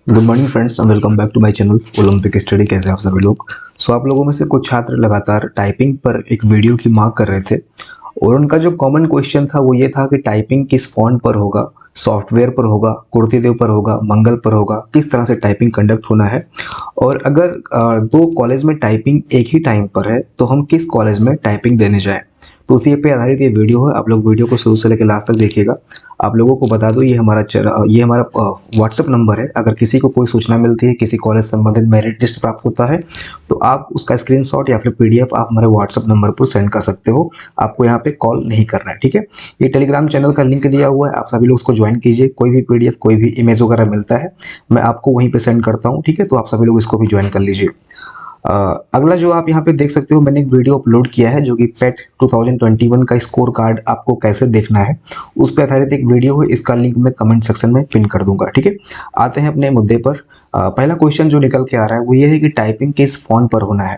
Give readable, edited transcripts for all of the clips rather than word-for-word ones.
Good morning friends and welcome back to my channel Olympic Study. कैसे हैं आप सभी लोग। आप लोगों में से कुछ छात्र लगातार टाइपिंग पर एक वीडियो की मांग कर रहे थे और उनका जो कॉमन क्वेश्चन था वो ये था कि टाइपिंग किस फॉन्ट पर होगा, सॉफ्टवेयर पर होगा, कुर्तीदेव पर होगा, मंगल पर होगा, किस तरह से टाइपिंग कंडक्ट होना है। और अगर दो कॉलेज में टाइपिंग एक ही टाइम पर है तो हम किस कॉलेज में टाइपिंग देने जाएं। तो उसी पे आधारित ये वीडियो है। आप लोग वीडियो को शुरू से लेकर लास्ट तक देखिएगा। आप लोगों को बता दूं ये हमारा व्हाट्सएप नंबर है। अगर किसी को कोई सूचना मिलती है, किसी कॉलेज संबंधित मेरिट लिस्ट प्राप्त होता है तो आप उसका स्क्रीनशॉट या फिर पीडीएफ आप हमारे व्हाट्सएप नंबर पर सेंड कर सकते हो। आपको यहाँ पे कॉल नहीं करना है, ठीक है। ये टेलीग्राम चैनल का लिंक दिया हुआ है, आप सभी लोग उसको ज्वाइन कीजिए। कोई भी पीडीएफ कोई भी इमेज वगैरह मिलता है मैं आपको वहीं पे सेंड करता हूँ, ठीक है। तो आप सभी लोग इसको भी ज्वाइन कर लीजिए। अगला जो आप यहाँ पे देख सकते हो, मैंने एक वीडियो अपलोड किया है जो कि पेट 2021 का स्कोर कार्ड आपको कैसे देखना है उस पर आधारित एक वीडियो है। इसका लिंक मैं कमेंट सेक्शन में पिन कर दूंगा, ठीक है। आते हैं अपने मुद्दे पर। पहला क्वेश्चन जो निकल के आ रहा है वो ये है कि टाइपिंग किस फॉन्ट पर होना है।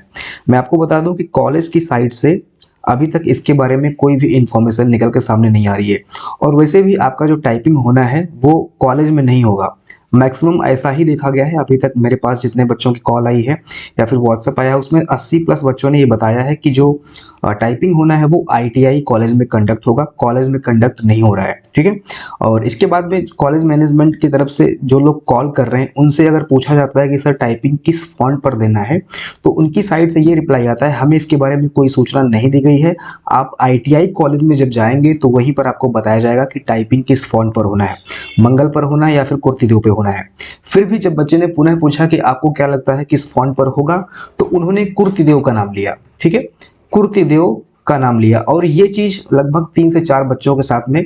मैं आपको बता दूं कि कॉलेज की साइट से अभी तक इसके बारे में कोई भी इंफॉर्मेशन निकल के सामने नहीं आ रही है। और वैसे भी आपका जो टाइपिंग होना है वो कॉलेज में नहीं होगा। मैक्सिमम ऐसा ही देखा गया है। अभी तक मेरे पास जितने बच्चों की कॉल आई है या फिर व्हाट्सएप आया है उसमें 80 प्लस बच्चों ने ये बताया है कि जो टाइपिंग होना है वो आईटीआई कॉलेज में कंडक्ट होगा, कॉलेज में कंडक्ट नहीं हो रहा है, ठीक है। और इसके बाद में कॉलेज मैनेजमेंट की तरफ से जो लोग कॉल कर रहे हैं उनसे अगर पूछा जाता है कि सर टाइपिंग किस फॉन्ट पर देना है तो उनकी साइड से ये रिप्लाई आता है हमें इसके बारे में कोई सूचना नहीं दी गई है। आप आईटीआई कॉलेज में जब जाएंगे तो वहीं पर आपको बताया जाएगा कि टाइपिंग किस फॉन्ट पर होना है, मंगल पर होना है या फिर कुर्तीदेव पे होना है। फिर भी जब बच्चे ने पुनः पूछा कि आपको क्या लगता है किस फॉन्ट पर होगा तो उन्होंने कुर्तीदेव का नाम लिया, ठीक है। कुर्तीदेव का नाम लिया और ये चीज लगभग 3 से 4 बच्चों के साथ में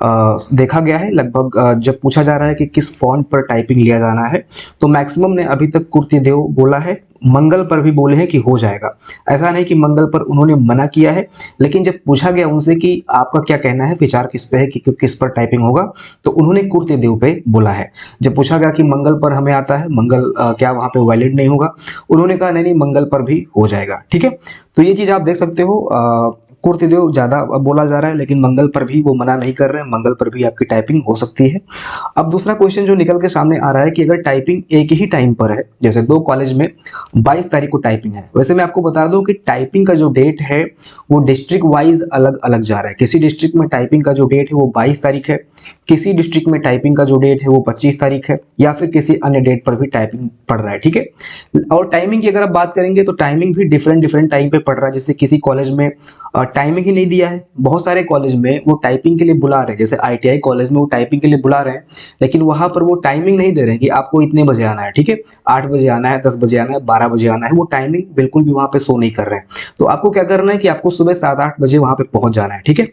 देखा गया है। लगभग जब पूछा जा रहा है कि किस फॉन्ट पर टाइपिंग लिया जाना है तो मैक्सिमम ने अभी तक कुर्तीदेव बोला है, मंगल पर भी बोले हैं कि हो जाएगा। ऐसा नहीं कि मंगल पर उन्होंने मना किया है, लेकिन जब पूछा गया उनसे कि आपका क्या कहना है, विचार किस पे है कि किस पर टाइपिंग होगा, तो उन्होंने कुर्तीदेव पे बोला है। जब पूछा गया कि मंगल पर हमें आता है, मंगल क्या वहां पे वैलिड नहीं होगा, उन्होंने कहा नहीं नहीं मंगल पर भी हो जाएगा, ठीक है। तो ये चीज आप देख सकते हो। कुर्तीदेव ज्यादा बोला जा रहा है लेकिन मंगल पर भी वो मना नहीं कर रहे हैं, मंगल पर भी आपकी टाइपिंग हो सकती है। अब दूसरा क्वेश्चन जो निकल के सामने आ रहा है कि अगर टाइपिंग एक ही टाइम पर है, जैसे दो कॉलेज में 22 तारीख को टाइपिंग है। वैसे मैं आपको बता दूं कि टाइपिंग का जो डेट है वो डिस्ट्रिक्ट वाइज अलग अलग जा रहा है। किसी डिस्ट्रिक्ट में टाइपिंग का जो डेट है वो 22 तारीख है, किसी डिस्ट्रिक्ट में टाइपिंग का जो डेट है वो 25 तारीख है, या फिर किसी अन्य डेट पर भी टाइपिंग पड़ रहा है, ठीक है। और टाइमिंग की अगर आप बात करेंगे तो टाइमिंग भी डिफरेंट डिफरेंट टाइम पे पड़ रहा है। जैसे किसी कॉलेज में टाइमिंग ही नहीं दिया है, बहुत सारे कॉलेज में वो टाइपिंग के लिए बुला रहे हैं। जैसे आईटीआई कॉलेज में वो टाइपिंग के लिए बुला रहे हैं लेकिन वहां पर वो टाइमिंग नहीं दे रहे हैं कि आपको इतने बजे आना है, ठीक है। 8 बजे आना है, 10 बजे आना है, 12 बजे आना है, वो टाइमिंग बिल्कुल भी वहां पे शो नहीं कर रहे हैं। तो आपको क्या करना है कि आपको सुबह 7-8 बजे वहां पे पहुंच जाना है, ठीक है।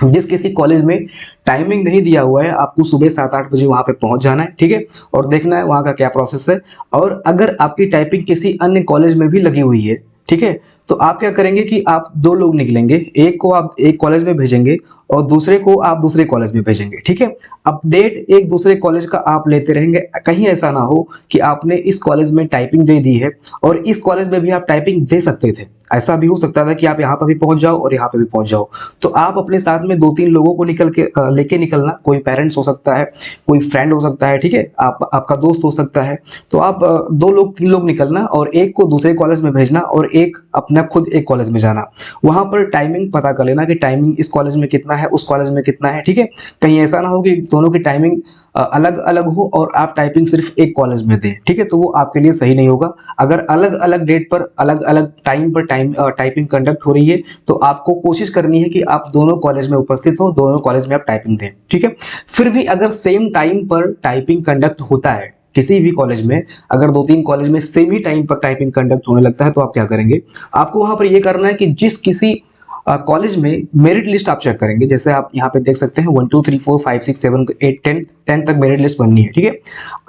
जिस किसी कॉलेज में टाइमिंग नहीं दिया हुआ है आपको सुबह 7-8 बजे वहां पे पहुंच जाना है, ठीक है। और देखना है वहां का क्या प्रोसेस है। और अगर आपकी टाइपिंग किसी अन्य कॉलेज में भी लगी हुई है, ठीक है, तो आप क्या करेंगे कि आप दो लोग निकलेंगे, एक को आप एक कॉलेज में भेजेंगे और दूसरे को आप दूसरे कॉलेज में भेजेंगे, ठीक है। अपडेट एक दूसरे कॉलेज का आप लेते रहेंगे। कहीं ऐसा ना हो कि आपने इस कॉलेज में टाइपिंग दे दी है और इस कॉलेज में भी आप टाइपिंग दे सकते थे। ऐसा भी हो सकता था कि आप यहाँ पर भी पहुंच जाओ और यहाँ पे भी पहुंच जाओ। तो आप अपने साथ में 2-3 लोगों को निकल के लेके निकलना। कोई पेरेंट्स हो सकता है, कोई फ्रेंड हो सकता है, ठीक है, आप आपका दोस्त हो सकता है। तो आप 2 लोग 3 लोग निकलना और एक को दूसरे कॉलेज में भेजना और एक अपना खुद एक कॉलेज में जाना। वहां पर टाइमिंग पता कर लेना कि टाइमिंग इस कॉलेज में कितना है, उस कॉलेज में कितना है, ठीक है। कहीं ऐसा ना हो कि दोनों की टाइमिंग अलग अलग हो और आप टाइपिंग सिर्फ एक कॉलेज में दें, ठीक है। तो वो आपके लिए सही नहीं होगा। अगर अलग अलग डेट पर अलग अलग टाइम पर टाइपिंग कंडक्ट हो रही है तो आपको कोशिश करनी है कि आप दोनों कॉलेज में उपस्थित हो, दोनों कॉलेज में आप टाइपिंग दें, ठीक है। फिर भी अगर सेम टाइम पर टाइपिंग कंडक्ट होता है किसी भी कॉलेज में, अगर 2-3 कॉलेज में सेम ही टाइम पर टाइपिंग कंडक्ट होने लगता है तो आप क्या करेंगे, आपको वहां पर यह करना है कि जिस किसी कॉलेज में मेरिट लिस्ट आप चेक करेंगे। जैसे आप यहाँ पे देख सकते हैं 1 2 3 4 5 6 7 8 10 तक मेरिट लिस्ट बननी है, ठीक है।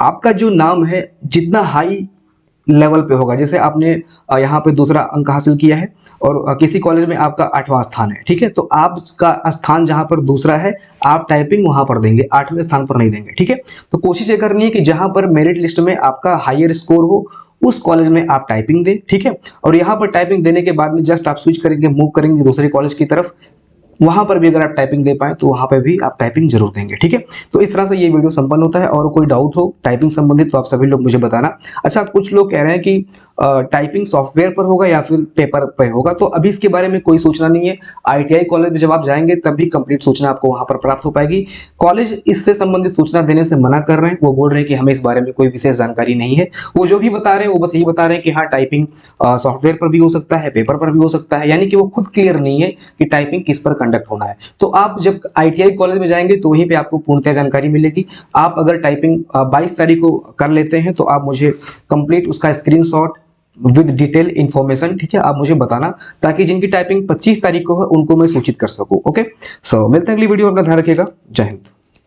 आपका जो नाम है जितना हाई लेवल पे होगा, जैसे आपने यहाँ पे दूसरा अंक हासिल किया है और किसी कॉलेज में आपका 8वां स्थान है, ठीक है, तो आपका स्थान जहां पर दूसरा है आप टाइपिंग वहां पर देंगे, 8वें स्थान पर नहीं देंगे, ठीक है। तो कोशिश ये करनी है कि जहां पर मेरिट लिस्ट में आपका हाईयर स्कोर हो उस कॉलेज में आप टाइपिंग दें, ठीक है। और यहाँ पर टाइपिंग देने के बाद में जस्ट आप स्विच करेंगे, मूव करेंगे दूसरे कॉलेज की तरफ, वहां पर भी अगर आप टाइपिंग दे पाए तो वहां पर भी आप टाइपिंग जरूर देंगे। ठीक है, तो इस तरह से ये वीडियो संपन्न होता है। और कोई डाउट हो टाइपिंग संबंधित तो आप सभी लोग मुझे बताना। अच्छा, कुछ लोग कह रहे हैं कि टाइपिंग सॉफ्टवेयर पर होगा या फिर पेपर पर होगा, तो अभी इसके बारे में कोई सोचना नहीं है। ITI कॉलेज में जब आप जाएंगे तब भी कंप्लीट सूचना आपको वहां पर प्राप्त हो पाएगी। कॉलेज इससे संबंधित सूचना देने से मना कर रहे हैं, वो बोल रहे हैं कि हमें इस बारे में कोई विशेष जानकारी नहीं है। वो जो भी बता रहे हैं वो बस यही बता रहे हैं कि हाँ, टाइपिंग सॉफ्टवेयर पर भी हो सकता है, पेपर पर भी हो सकता है, यानी कि वो खुद क्लियर नहीं है कि टाइपिंग किस पर कंडक्ट होना है। तो आप जब ITI कॉलेज में जाएंगे तो वहीं पे आपको पूर्णतः जानकारी मिलेगी। आप अगर टाइपिंग 22 तारीख को कर लेते हैं तो आप मुझे कंप्लीट उसका स्क्रीनशॉट विद डिटेल इंफॉर्मेशन, ठीक है, आप मुझे बताना, ताकि जिनकी टाइपिंग 25 तारीख को है उनको मैं सूचित कर सकूं। ओके, सो मिलते हैं अगली वीडियो में। अपना ध्यान रखिएगा। जय हिंद।